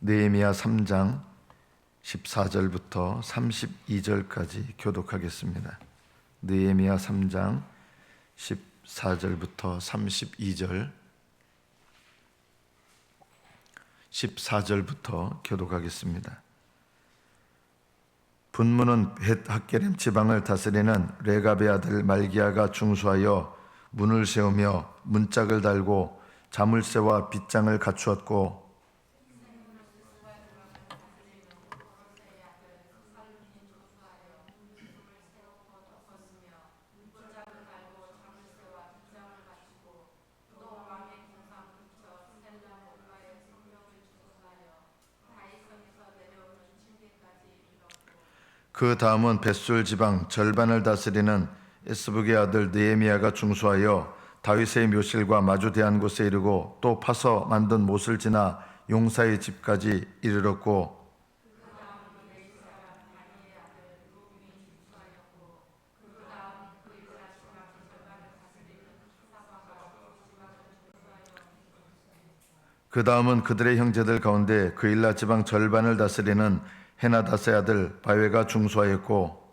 느헤미야 3장 14절부터 32절까지 교독하겠습니다. 느헤미야 3장 14절부터 32절 14절부터 교독하겠습니다. 분문은 벳 학게림 지방을 다스리는 레갑의 아들 말기야가 중수하여 문을 세우며 문짝을 달고 자물쇠와 빗장을 갖추었고, 그 다음은 벳술 지방 절반을 다스리는 에스북의 아들 느헤미야가 중수하여 다윗의 묘실과 마주 대한 곳에 이르고 또 파서 만든 못을 지나 용사의 집까지 이르렀고, 그 다음은 그들의 형제들 가운데 그일라 지방 절반을 다스리는 헤나다스의 아들 바웨가 중수하였고,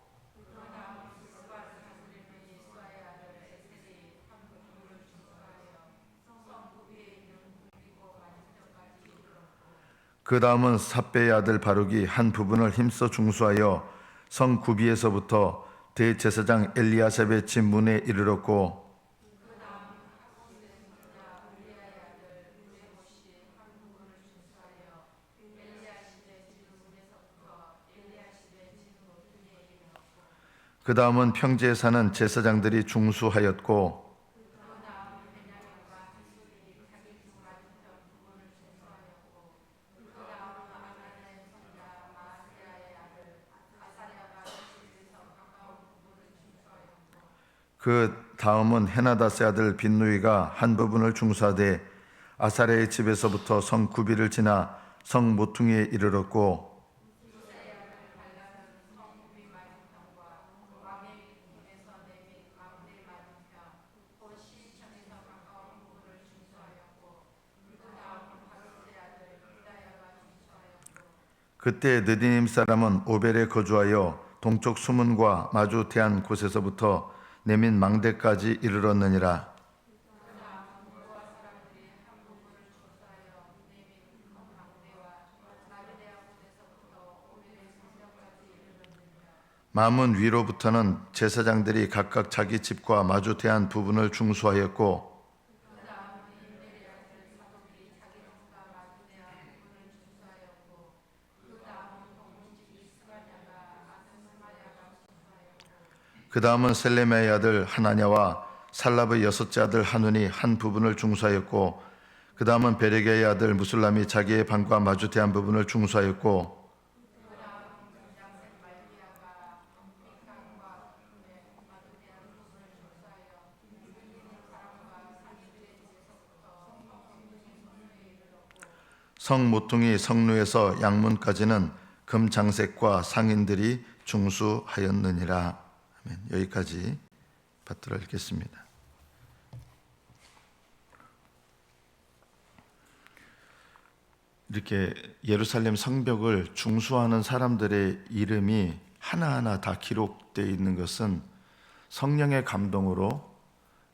그 다음은 삽배의 아들 바룩이 한 부분을 힘써 중수하여 성 구비에서부터 대제사장 엘리야셉의 집 문에 이르렀고, 그 다음은 평지에 사는 제사장들이 중수하였고, 그 다음은 헤나다스의 아들 빈누이가 한 부분을 중수하되 아사랴의 집에서부터 성 구비를 지나 성 모퉁이에 이르렀고, 그때 느디님 사람은 오벨에 거주하여 동쪽 수문과 마주 대한 곳에서부터 내민 망대까지 이르렀느니라. 마문 위로부터는 제사장들이 각각 자기 집과 마주 대한 부분을 중수하였고, 그 다음은 셀레미야의 아들 하나냐와 살랍의 여섯째 아들 하눈이 한 부분을 중수하였고, 그 다음은 베레게의 아들 무술람이 자기의 방과 마주 대한 부분을 중수하였고, 성 모퉁이 성루에서 양문까지는 금장색과 상인들이 중수하였느니라. 아멘. 여기까지 받들어 읽겠습니다. 이렇게 예루살렘 성벽을 중수하는 사람들의 이름이 하나하나 다 기록되어 있는 것은 성령의 감동으로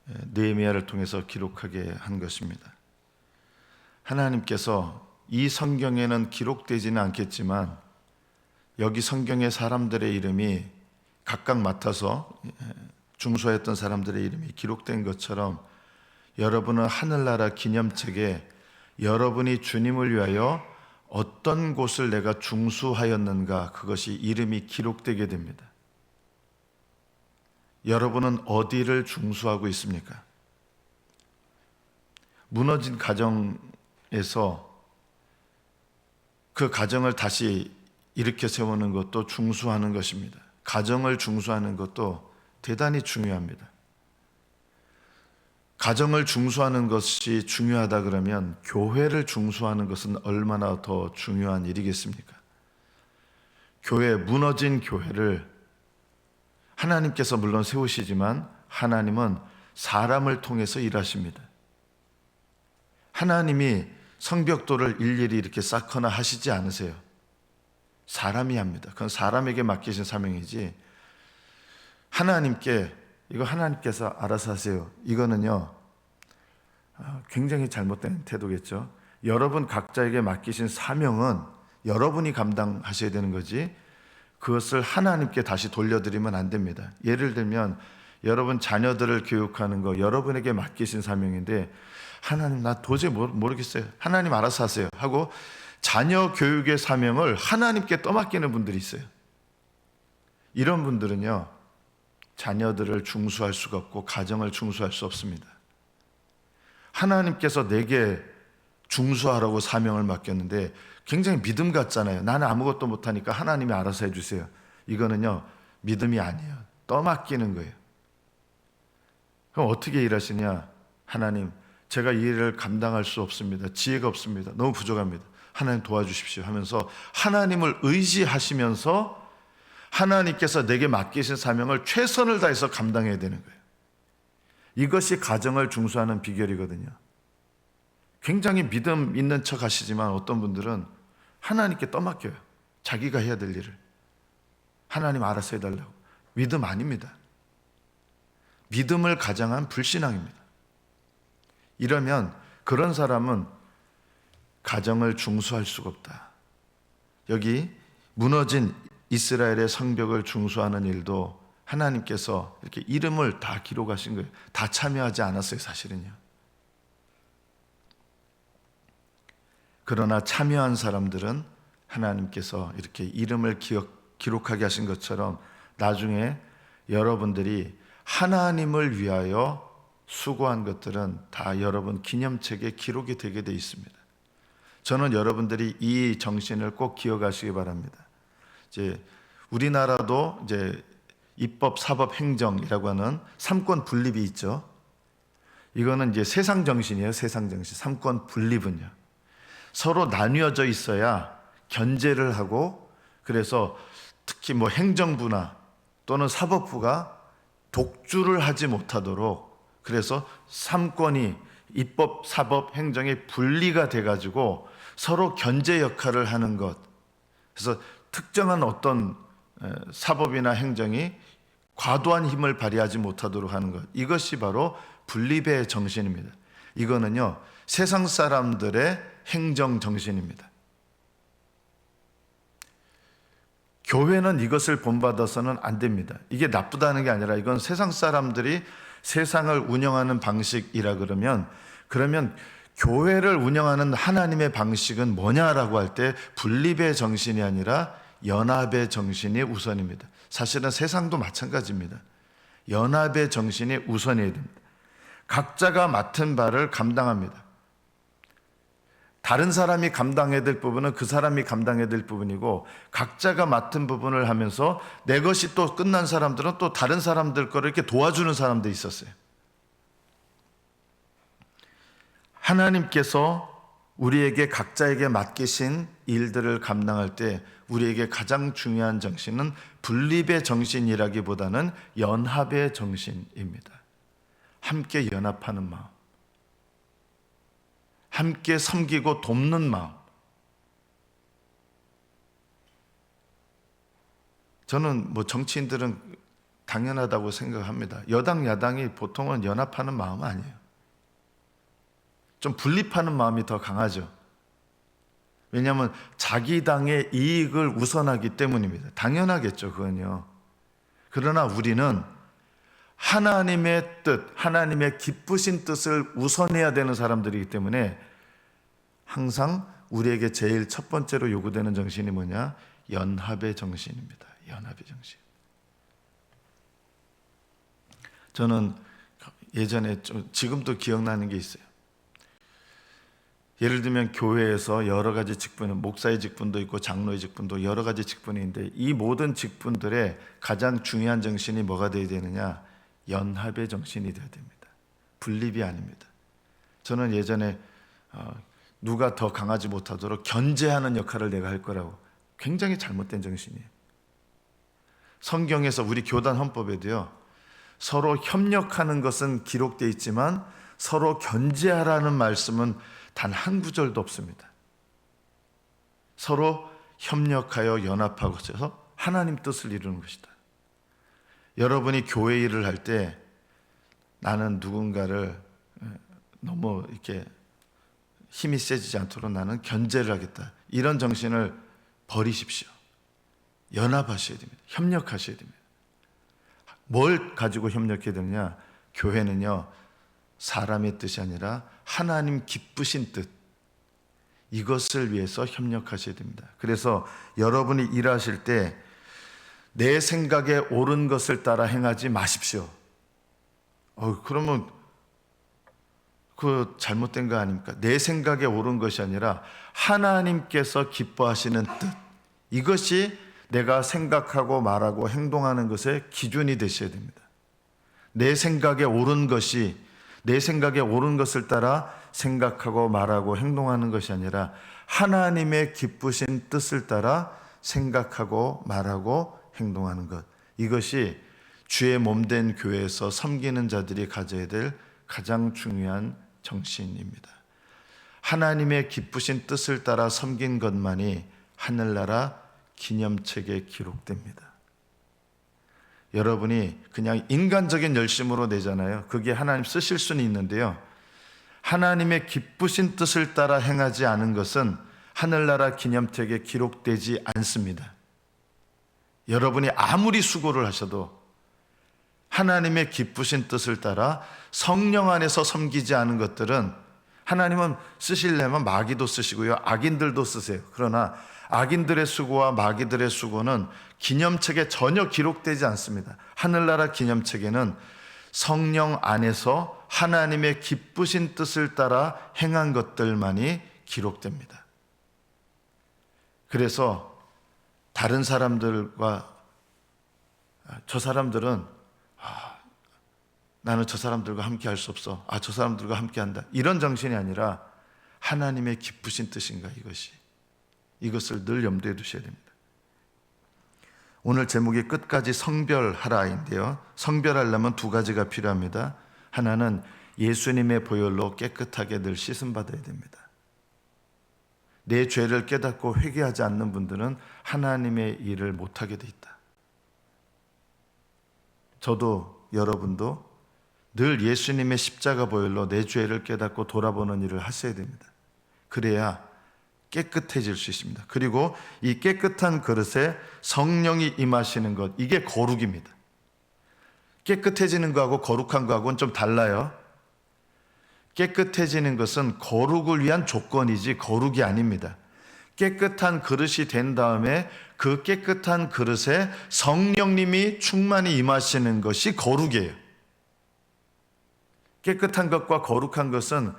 느헤미야를 통해서 기록하게 한 것입니다. 하나님께서 이 성경에는 기록되지는 않겠지만 여기 성경의 사람들의 이름이 각각 맡아서 중수했던 사람들의 이름이 기록된 것처럼 여러분은 하늘나라 기념책에 여러분이 주님을 위하여 어떤 곳을 내가 중수하였는가, 그것이 이름이 기록되게 됩니다. 여러분은 어디를 중수하고 있습니까? 무너진 가정에서 그 가정을 다시 일으켜 세우는 것도 중수하는 것입니다. 가정을 중수하는 것도 대단히 중요합니다. 가정을 중수하는 것이 중요하다 그러면 교회를 중수하는 것은 얼마나 더 중요한 일이겠습니까? 무너진 교회를 하나님께서 물론 세우시지만 하나님은 사람을 통해서 일하십니다. 하나님이 성벽도를 일일이 이렇게 쌓거나 하시지 않으세요. 사람이 합니다. 그건 사람에게 맡기신 사명이지, 하나님께 이거 하나님께서 알아서 하세요, 이거는요 굉장히 잘못된 태도겠죠. 여러분 각자에게 맡기신 사명은 여러분이 감당하셔야 되는 거지, 그것을 하나님께 다시 돌려드리면 안 됩니다. 예를 들면 여러분 자녀들을 교육하는 거 여러분에게 맡기신 사명인데, 하나님 나 도저히 모르겠어요, 하나님 알아서 하세요 하고 자녀 교육의 사명을 하나님께 떠맡기는 분들이 있어요. 이런 분들은요 자녀들을 중수할 수가 없고 가정을 중수할 수 없습니다. 하나님께서 내게 중수하라고 사명을 맡겼는데 굉장히 믿음 같잖아요. 나는 아무것도 못하니까 하나님이 알아서 해주세요. 이거는요 믿음이 아니에요. 떠맡기는 거예요. 그럼 어떻게 일하시냐? 하나님, 제가 이 일을 감당할 수 없습니다. 지혜가 없습니다. 너무 부족합니다. 하나님 도와주십시오 하면서 하나님을 의지하시면서 하나님께서 내게 맡기신 사명을 최선을 다해서 감당해야 되는 거예요. 이것이 가정을 중수하는 비결이거든요. 굉장히 믿음 있는 척 하시지만 어떤 분들은 하나님께 떠맡겨요. 자기가 해야 될 일을 하나님 알아서 해달라고. 믿음 아닙니다. 믿음을 가장한 불신앙입니다. 이러면 그런 사람은 가정을 중수할 수가 없다. 여기 무너진 이스라엘의 성벽을 중수하는 일도 하나님께서 이렇게 이름을 다 기록하신 거예요. 다 참여하지 않았어요, 사실은요. 그러나 참여한 사람들은 하나님께서 이렇게 이름을 기록하게 하신 것처럼 나중에 여러분들이 하나님을 위하여 수고한 것들은 다 여러분 기념책에 기록이 되게 돼 있습니다. 저는 여러분들이 이 정신을 꼭 기억하시기 바랍니다. 이제 우리나라도 이제 입법, 사법, 행정이라고 하는 삼권 분립이 있죠. 이거는 이제 세상 정신이에요. 세상 정신. 삼권 분립은요, 서로 나뉘어져 있어야 견제를 하고, 그래서 특히 뭐 행정부나 또는 사법부가 독주를 하지 못하도록, 그래서 삼권이 입법, 사법, 행정이 분리가 돼가지고 서로 견제 역할을 하는 것. 그래서 특정한 어떤 사법이나 행정이 과도한 힘을 발휘하지 못하도록 하는 것. 이것이 바로 분립의 정신입니다. 이거는요 세상 사람들의 행정 정신입니다. 교회는 이것을 본받아서는 안 됩니다. 이게 나쁘다는 게 아니라 이건 세상 사람들이 세상을 운영하는 방식이라 그러면 교회를 운영하는 하나님의 방식은 뭐냐라고 할 때 분립의 정신이 아니라 연합의 정신이 우선입니다. 사실은 세상도 마찬가지입니다. 연합의 정신이 우선이어야 됩니다. 각자가 맡은 바를 감당합니다. 다른 사람이 감당해야 될 부분은 그 사람이 감당해야 될 부분이고, 각자가 맡은 부분을 하면서 내 것이 또 끝난 사람들은 또 다른 사람들 거를 이렇게 도와주는 사람도 있었어요. 하나님께서 우리에게 각자에게 맡기신 일들을 감당할 때 우리에게 가장 중요한 정신은 분립의 정신이라기보다는 연합의 정신입니다. 함께 연합하는 마음, 함께 섬기고 돕는 마음. 저는 뭐 정치인들은 당연하다고 생각합니다. 여당 야당이 보통은 연합하는 마음은 아니에요. 좀 분립하는 마음이 더 강하죠. 왜냐하면 자기 당의 이익을 우선하기 때문입니다. 당연하겠죠, 그건요. 그러나 우리는 하나님의 뜻, 하나님의 기쁘신 뜻을 우선해야 되는 사람들이기 때문에 항상 우리에게 제일 첫 번째로 요구되는 정신이 뭐냐? 연합의 정신입니다. 연합의 정신. 저는 예전에 지금도 기억나는 게 있어요. 예를 들면 교회에서 여러 가지 직분, 목사의 직분도 있고 장로의 직분도 여러 가지 직분이 있는데, 이 모든 직분들의 가장 중요한 정신이 뭐가 되어야 되느냐? 연합의 정신이 되어야 됩니다. 분립이 아닙니다. 저는 예전에 누가 더 강하지 못하도록 견제하는 역할을 내가 할 거라고, 굉장히 잘못된 정신이에요. 성경에서 우리 교단 헌법에도요, 서로 협력하는 것은 기록되어 있지만 서로 견제하라는 말씀은 단 한 구절도 없습니다. 서로 협력하여 연합하고서 하나님 뜻을 이루는 것이다. 여러분이 교회 일을 할 때 나는 누군가를 너무 이렇게 힘이 세지지 않도록 나는 견제를 하겠다, 이런 정신을 버리십시오. 연합하셔야 됩니다. 협력하셔야 됩니다. 뭘 가지고 협력해야 되느냐? 교회는요, 사람의 뜻이 아니라 하나님 기쁘신 뜻, 이것을 위해서 협력하셔야 됩니다. 그래서 여러분이 일하실 때 내 생각에 옳은 것을 따라 행하지 마십시오. 그러면 그 잘못된 거 아닙니까? 내 생각에 옳은 것이 아니라 하나님께서 기뻐하시는 뜻, 이것이 내가 생각하고 말하고 행동하는 것의 기준이 되셔야 됩니다. 내 생각에 옳은 것이, 내 생각에 옳은 것을 따라 생각하고 말하고 행동하는 것이 아니라 하나님의 기쁘신 뜻을 따라 생각하고 말하고 행동하는 것, 이것이 주의 몸된 교회에서 섬기는 자들이 가져야 될 가장 중요한 정신입니다. 하나님의 기쁘신 뜻을 따라 섬긴 것만이 하늘나라 기념책에 기록됩니다. 여러분이 그냥 인간적인 열심으로 내잖아요. 그게 하나님 쓰실 수는 있는데요, 하나님의 기쁘신 뜻을 따라 행하지 않은 것은 하늘나라 기념책에 기록되지 않습니다. 여러분이 아무리 수고를 하셔도 하나님의 기쁘신 뜻을 따라 성령 안에서 섬기지 않은 것들은 하나님은 쓰시려면 마귀도 쓰시고요, 악인들도 쓰세요. 그러나 악인들의 수고와 마귀들의 수고는 기념책에 전혀 기록되지 않습니다. 하늘나라 기념책에는 성령 안에서 하나님의 기쁘신 뜻을 따라 행한 것들만이 기록됩니다. 그래서 다른 사람들과 저 사람들은 나는 저 사람들과 함께 할 수 없어, 저 사람들과 함께 한다, 이런 정신이 아니라 하나님의 기쁘신 뜻인가, 이것을 늘 염두에 두셔야 됩니다. 오늘 제목이 끝까지 성별하라인데요, 성별하려면 두 가지가 필요합니다. 하나는 예수님의 보혈로 깨끗하게 늘 씻음받아야 됩니다. 내 죄를 깨닫고 회개하지 않는 분들은 하나님의 일을 못하게 돼 있다. 저도 여러분도 늘 예수님의 십자가 보혈로 내 죄를 깨닫고 돌아보는 일을 하셔야 됩니다. 그래야 깨끗해질 수 있습니다. 그리고 이 깨끗한 그릇에 성령이 임하시는 것, 이게 거룩입니다. 깨끗해지는 거하고 거룩한 거하고는 좀 달라요. 깨끗해지는 것은 거룩을 위한 조건이지 거룩이 아닙니다. 깨끗한 그릇이 된 다음에 그 깨끗한 그릇에 성령님이 충만히 임하시는 것이 거룩이에요. 깨끗한 것과 거룩한 것은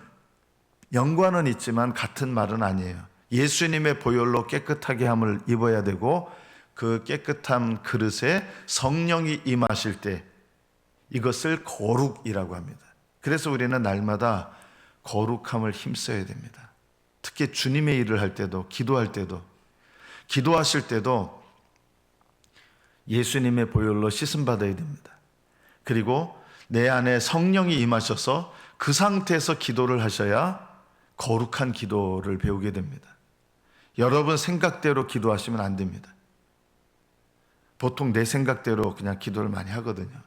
연관은 있지만 같은 말은 아니에요. 예수님의 보혈로 깨끗하게 함을 입어야 되고, 그 깨끗한 그릇에 성령이 임하실 때 이것을 거룩이라고 합니다. 그래서 우리는 날마다 거룩함을 힘써야 됩니다. 특히 주님의 일을 할 때도, 기도할 때도, 기도하실 때도 예수님의 보혈로 씻음받아야 됩니다. 그리고 내 안에 성령이 임하셔서 그 상태에서 기도를 하셔야 거룩한 기도를 배우게 됩니다. 여러분 생각대로 기도하시면 안 됩니다. 보통 내 생각대로 그냥 기도를 많이 하거든요.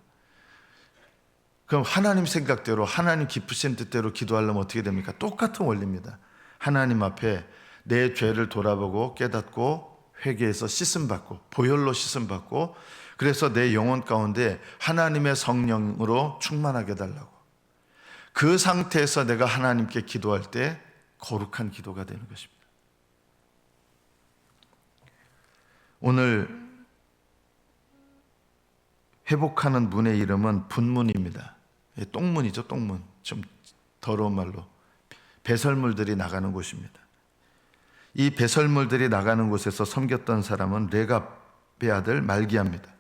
그럼 하나님 생각대로, 하나님 기쁘신 뜻대로 기도하려면 어떻게 됩니까? 똑같은 원리입니다. 하나님 앞에 내 죄를 돌아보고 깨닫고 회개해서 씻음받고, 보혈로 씻음받고, 그래서 내 영혼 가운데 하나님의 성령으로 충만하게 해달라고. 그 상태에서 내가 하나님께 기도할 때 거룩한 기도가 되는 것입니다. 오늘 회복하는 문의 이름은 분문입니다. 똥문이죠, 똥문. 좀 더러운 말로. 배설물들이 나가는 곳입니다. 이 배설물들이 나가는 곳에서 섬겼던 사람은 레갑의 아들 말기야입니다.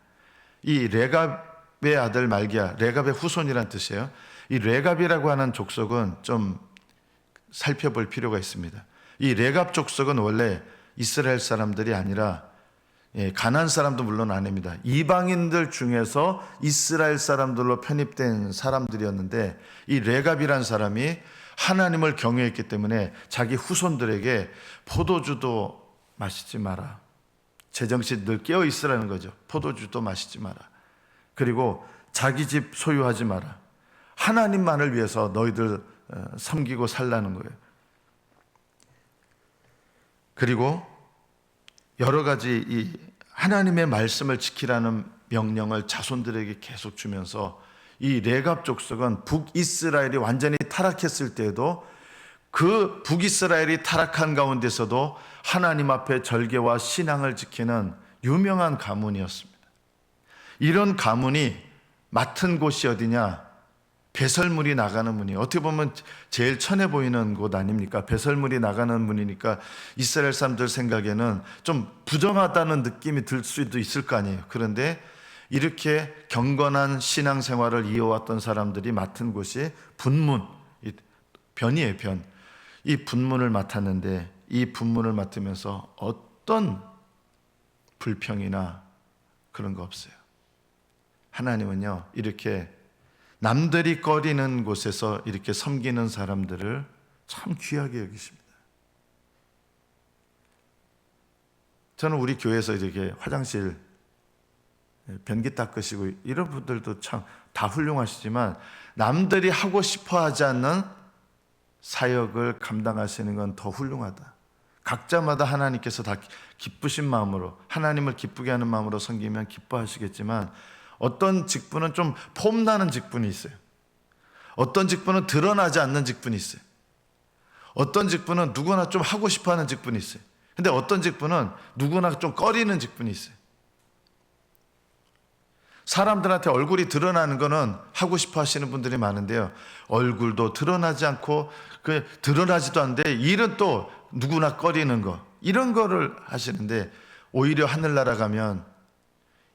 이 레갑의 아들 말기야, 레갑의 후손이란 뜻이에요. 이 레갑이라고 하는 족속은 좀 살펴볼 필요가 있습니다. 이 레갑 족속은 원래 이스라엘 사람들이 아니라 가나안 사람도 물론 아닙니다. 이방인들 중에서 이스라엘 사람들로 편입된 사람들이었는데, 이 레갑이란 사람이 하나님을 경외했기 때문에 자기 후손들에게 포도주도 마시지 마라. 제정신 늘 깨어 있으라는 거죠. 포도주도 마시지 마라. 그리고 자기 집 소유하지 마라. 하나님만을 위해서 너희들 섬기고 살라는 거예요. 그리고 여러 가지 이 하나님의 말씀을 지키라는 명령을 자손들에게 계속 주면서 이 레갑 족속은 북이스라엘이 완전히 타락했을 때에도 그 북이스라엘이 타락한 가운데서도 하나님 앞에 절개와 신앙을 지키는 유명한 가문이었습니다. 이런 가문이 맡은 곳이 어디냐? 배설물이 나가는 문이, 어떻게 보면 제일 천해 보이는 곳 아닙니까? 배설물이 나가는 문이니까 이스라엘 사람들 생각에는 좀 부정하다는 느낌이 들 수도 있을 거 아니에요. 그런데 이렇게 경건한 신앙생활을 이어왔던 사람들이 맡은 곳이 분문, 변이에요, 변. 이 분문을 맡았는데 이 분문을 맡으면서 어떤 불평이나 그런 거 없어요. 하나님은요, 이렇게 남들이 꺼리는 곳에서 이렇게 섬기는 사람들을 참 귀하게 여기십니다. 저는 우리 교회에서 이렇게 화장실 변기 닦으시고 이런 분들도 참 다 훌륭하시지만 남들이 하고 싶어 하지 않는 사역을 감당하시는 건 더 훌륭하다. 각자마다 하나님께서 다 기쁘신 마음으로, 하나님을 기쁘게 하는 마음으로 섬기면 기뻐하시겠지만 어떤 직분은 좀 폼나는 직분이 있어요. 어떤 직분은 드러나지 않는 직분이 있어요. 어떤 직분은 누구나 좀 하고 싶어하는 직분이 있어요. 근데 어떤 직분은 누구나 좀 꺼리는 직분이 있어요. 사람들한테 얼굴이 드러나는 거는 하고 싶어 하시는 분들이 많은데요, 얼굴도 드러나지 않고 드러나지도 않는데 일은 또 누구나 꺼리는 거, 이런 거를 하시는데, 오히려 하늘나라 가면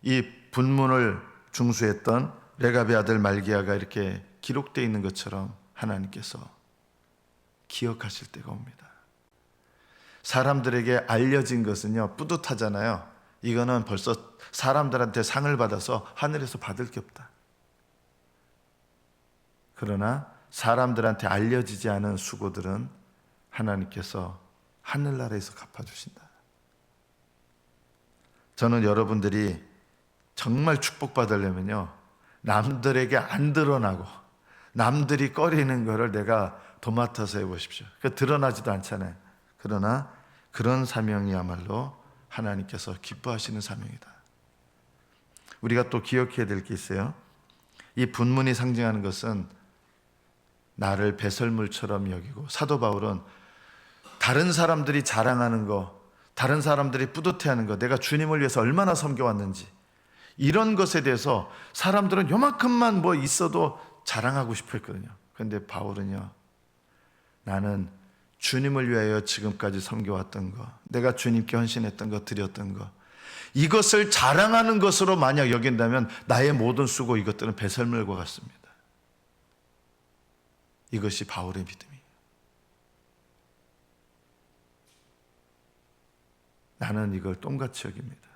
이 분문을 중수했던 레갑의 아들 말기야가 이렇게 기록되어 있는 것처럼 하나님께서 기억하실 때가 옵니다. 사람들에게 알려진 것은요, 뿌듯하잖아요. 이거는 벌써 사람들한테 상을 받아서 하늘에서 받을 게 없다. 그러나 사람들한테 알려지지 않은 수고들은 하나님께서 하늘나라에서 갚아주신다. 저는 여러분들이 정말 축복받으려면요, 남들에게 안 드러나고 남들이 꺼리는 거를 내가 도맡아서 해보십시오. 드러나지도 않잖아요. 그러나 그런 사명이야말로 하나님께서 기뻐하시는 사명이다. 우리가 또 기억해야 될 게 있어요. 이 분문이 상징하는 것은 나를 배설물처럼 여기고, 사도 바울은 다른 사람들이 자랑하는 거, 다른 사람들이 뿌듯해하는 거, 내가 주님을 위해서 얼마나 섬겨왔는지, 이런 것에 대해서 사람들은 요만큼만 뭐 있어도 자랑하고 싶어 했거든요. 그런데 바울은요, 나는 주님을 위하여 지금까지 섬겨왔던 거, 내가 주님께 헌신했던 거, 드렸던 거, 이것을 자랑하는 것으로 만약 여긴다면 나의 모든 수고, 이것들은 배설물과 같습니다. 이것이 바울의 믿음이에요. 나는 이걸 똥같이 여깁니다.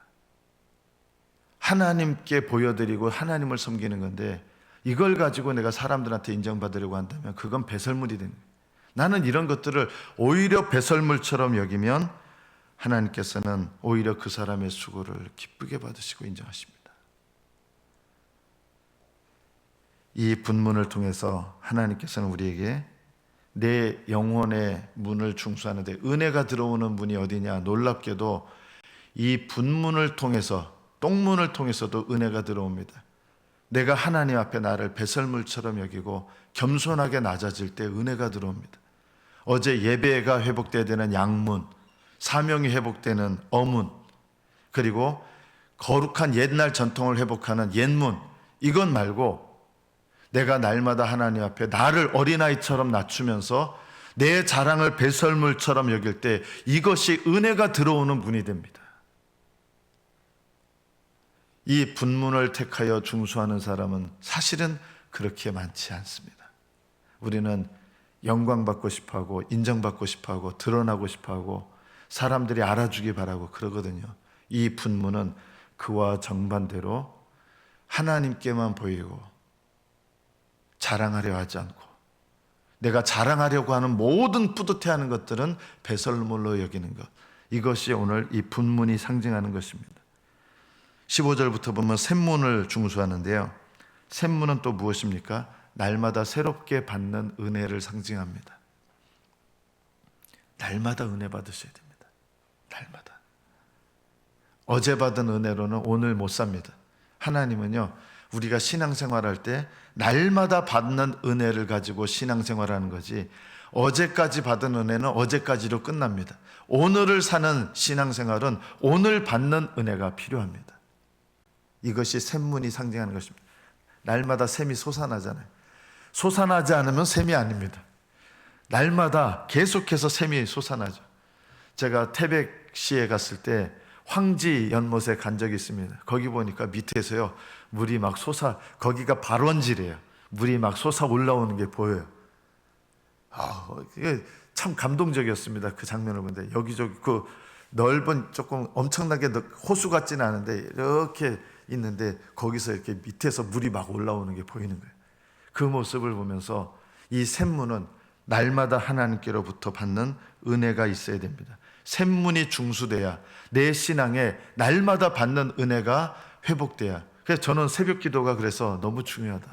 하나님께 보여드리고 하나님을 섬기는 건데, 이걸 가지고 내가 사람들한테 인정받으려고 한다면 그건 배설물이 됩니다. 나는 이런 것들을 오히려 배설물처럼 여기면 하나님께서는 오히려 그 사람의 수고를 기쁘게 받으시고 인정하십니다. 이 분문을 통해서 하나님께서는 우리에게 내 영혼의 문을 중수하는데, 은혜가 들어오는 문이 어디냐? 놀랍게도 이 분문을 통해서, 똥문을 통해서도 은혜가 들어옵니다. 내가 하나님 앞에 나를 배설물처럼 여기고 겸손하게 낮아질 때 은혜가 들어옵니다. 어제 예배가 회복돼야 되는 양문, 사명이 회복되는 어문, 그리고 거룩한 옛날 전통을 회복하는 옛문, 이건 말고 내가 날마다 하나님 앞에 나를 어린아이처럼 낮추면서 내 자랑을 배설물처럼 여길 때 이것이 은혜가 들어오는 문이 됩니다. 이 분문을 택하여 중수하는 사람은 사실은 그렇게 많지 않습니다. 우리는 영광받고 싶어하고 인정받고 싶어하고 드러나고 싶어하고 사람들이 알아주기 바라고 그러거든요. 이 분문은 그와 정반대로 하나님께만 보이고 자랑하려 하지 않고 내가 자랑하려고 하는 모든 뿌듯해하는 것들은 배설물로 여기는 것, 이것이 오늘 이 분문이 상징하는 것입니다. 15절부터 보면 샘문을 중수하는데요, 샘문은 또 무엇입니까? 날마다 새롭게 받는 은혜를 상징합니다. 날마다 은혜 받으셔야 됩니다. 날마다. 어제 받은 은혜로는 오늘 못 삽니다. 하나님은요, 우리가 신앙생활할 때 날마다 받는 은혜를 가지고 신앙생활하는 거지, 어제까지 받은 은혜는 어제까지로 끝납니다. 오늘을 사는 신앙생활은 오늘 받는 은혜가 필요합니다. 이것이 샘문이 상징하는 것입니다. 날마다 샘이 솟아나잖아요. 솟아나지 않으면 샘이 아닙니다. 날마다 계속해서 샘이 솟아나죠. 제가 태백시에 갔을 때 황지 연못에 간 적이 있습니다. 거기 보니까 밑에서요, 물이 막 거기가 발원지래요. 물이 막 솟아 올라오는 게 보여요. 이게 참 감동적이었습니다. 그 장면을 보는데 여기저기 그 넓은, 조금 엄청나게 호수 같지는 않은데 이렇게 있는데 거기서 이렇게 밑에서 물이 막 올라오는 게 보이는 거예요. 그 모습을 보면서 이 샘문은 날마다 하나님께로부터 받는 은혜가 있어야 됩니다. 샘문이 중수돼야 내 신앙에 날마다 받는 은혜가 회복돼야. 그래서 저는 새벽 기도가 그래서 너무 중요하다.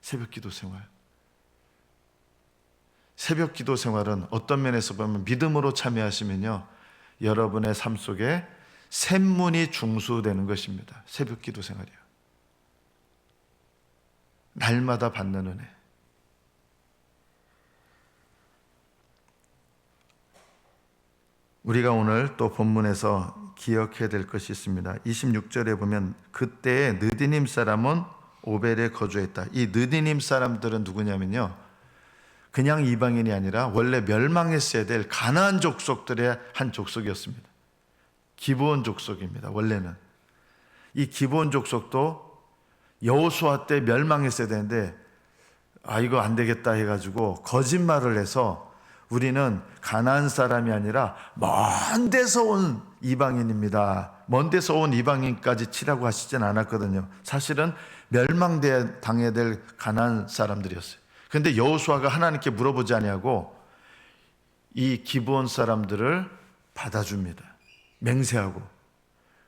새벽 기도 생활. 새벽 기도 생활은 어떤 면에서 보면 믿음으로 참여하시면요, 여러분의 삶 속에 샘문이 중수되는 것입니다. 새벽 기도 생활이요. 날마다 받는 은혜. 우리가 오늘 또 본문에서 기억해야 될 것이 있습니다. 26절에 보면 그때에 느디님 사람은 오벨에 거주했다. 이 느디님 사람들은 누구냐면요, 그냥 이방인이 아니라 원래 멸망했어야 될 가나안 족속들의 한 족속이었습니다. 기브온 족속입니다. 원래는 이 기브온 족속도 여호수아 때 멸망했어야 되는데 이거 안 되겠다 해가지고 거짓말을 해서 우리는 가나안 사람이 아니라 먼 데서 온 이방인입니다. 먼 데서 온 이방인까지 치라고 하시진 않았거든요. 사실은 멸망당해야 될 가나안 사람들이었어요. 그런데 여호수아가 하나님께 물어보지 아니하고 이 기브온 사람들을 받아줍니다. 맹세하고.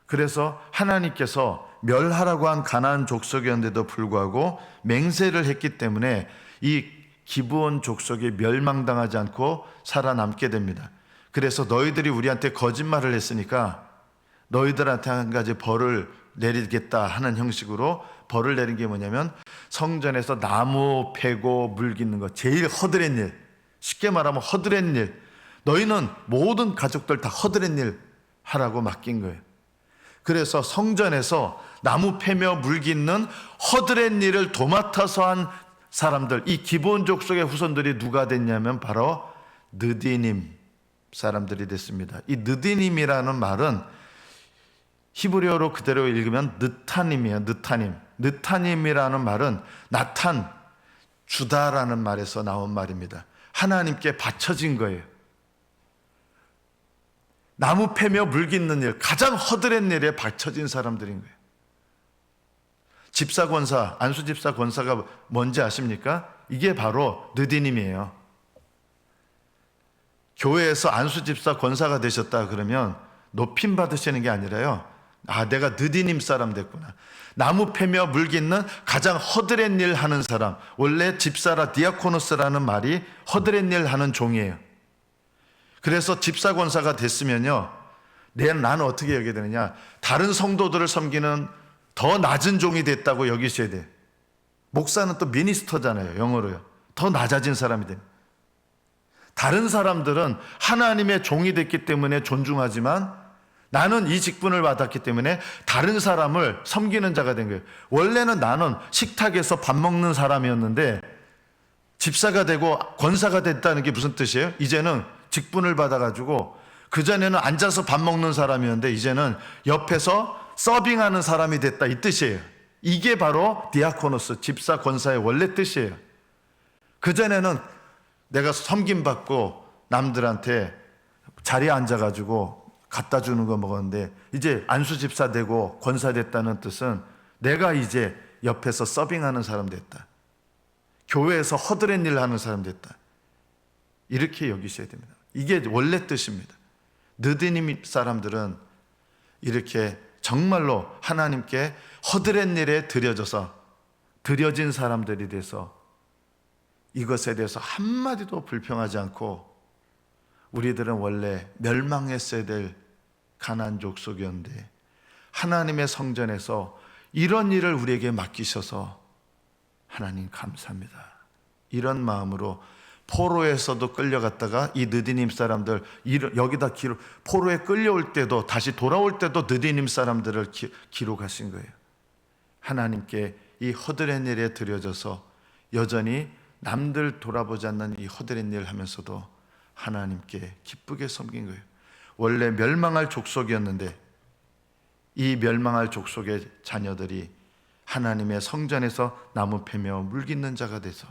그래서 하나님께서 멸하라고 한 가나안 족속이었는데도 불구하고 맹세를 했기 때문에 이 기브온 족속이 멸망당하지 않고 살아남게 됩니다. 그래서 너희들이 우리한테 거짓말을 했으니까 너희들한테 한 가지 벌을 내리겠다 하는 형식으로 벌을 내린 게 뭐냐면, 성전에서 나무 패고 물 깃는 거, 제일 허드렛 일, 쉽게 말하면 허드렛 일, 너희는 모든 가족들 다 허드렛 일 하라고 맡긴 거예요. 그래서 성전에서 나무 패며 물 깃는 허드렛 일을 도맡아서 한 사람들, 이 기브온 족속의 후손들이 누가 됐냐면 바로 느디님 사람들이 됐습니다. 이 느디님이라는 말은 히브리어로 그대로 읽으면 느타님이에요. 느타님이라는 말은 나탄, 주다라는 말에서 나온 말입니다. 하나님께 바쳐진 거예요. 나무 패며 물 깃는 일, 가장 허드렛 일에 바쳐진 사람들인 거예요. 집사권사, 안수집사 권사가 뭔지 아십니까? 이게 바로 느디님이에요. 교회에서 안수집사 권사가 되셨다 그러면 높임 받으시는 게 아니라요, 내가 느디님 사람 됐구나. 나무 패며 물 깃는 가장 허드렛 일 하는 사람. 원래 집사라 디아코노스라는 말이 허드렛 일 하는 종이에요. 그래서 집사 권사가 됐으면요, 나는 어떻게 여겨야 되느냐, 다른 성도들을 섬기는 더 낮은 종이 됐다고 여기셔야 돼. 목사는 또 미니스터잖아요, 영어로요. 더 낮아진 사람이 돼. 다른 사람들은 하나님의 종이 됐기 때문에 존중하지만 나는 이 직분을 받았기 때문에 다른 사람을 섬기는 자가 된 거예요. 원래는 나는 식탁에서 밥 먹는 사람이었는데 집사가 되고 권사가 됐다는 게 무슨 뜻이에요? 이제는 직분을 받아가지고, 그전에는 앉아서 밥 먹는 사람이었는데 이제는 옆에서 서빙하는 사람이 됐다, 이 뜻이에요. 이게 바로 디아코노스, 집사 권사의 원래 뜻이에요. 그전에는 내가 섬김받고 남들한테 자리에 앉아가지고 갖다 주는 거 먹었는데 이제 안수집사 되고 권사 됐다는 뜻은 내가 이제 옆에서 서빙하는 사람 됐다. 교회에서 허드렛 일을 하는 사람 됐다. 이렇게 여기셔야 됩니다. 이게 원래 뜻입니다. 느디님 사람들은 이렇게 정말로 하나님께 허드렛 일에 드려진 사람들이 돼서 이것에 대해서 한마디도 불평하지 않고, 우리들은 원래 멸망했어야 될 가나안 족속이었는데 하나님의 성전에서 이런 일을 우리에게 맡기셔서 하나님 감사합니다. 이런 마음으로 포로에서도 끌려갔다가 이 느디님 사람들 여기다 포로에 끌려올 때도 다시 돌아올 때도 느디님 사람들을 기록하신 거예요. 하나님께 이 허드렛 일에 드려져서 여전히 남들 돌아보지 않는 이 허드렛 일을 하면서도 하나님께 기쁘게 섬긴 거예요. 원래 멸망할 족속이었는데 이 멸망할 족속의 자녀들이 하나님의 성전에서 나무 패며 물 깃는 자가 돼서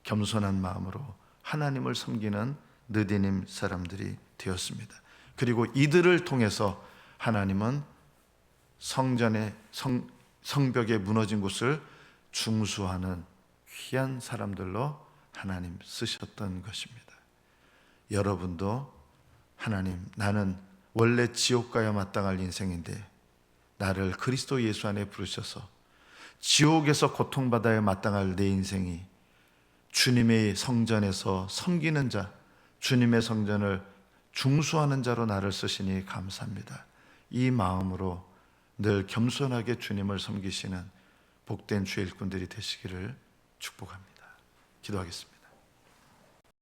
겸손한 마음으로 하나님을 섬기는 느디님 사람들이 되었습니다. 그리고 이들을 통해서 하나님은 성전의 성벽에 무너진 곳을 중수하는 귀한 사람들로 하나님 쓰셨던 것입니다. 여러분도 하나님, 나는 원래 지옥 가야 마땅할 인생인데 나를 그리스도 예수 안에 부르셔서 지옥에서 고통받아야 마땅할 내 인생이 주님의 성전에서 섬기는 자, 주님의 성전을 중수하는 자로 나를 쓰시니 감사합니다. 이 마음으로 늘 겸손하게 주님을 섬기시는 복된 주의 일꾼들이 되시기를 축복합니다. 기도하겠습니다.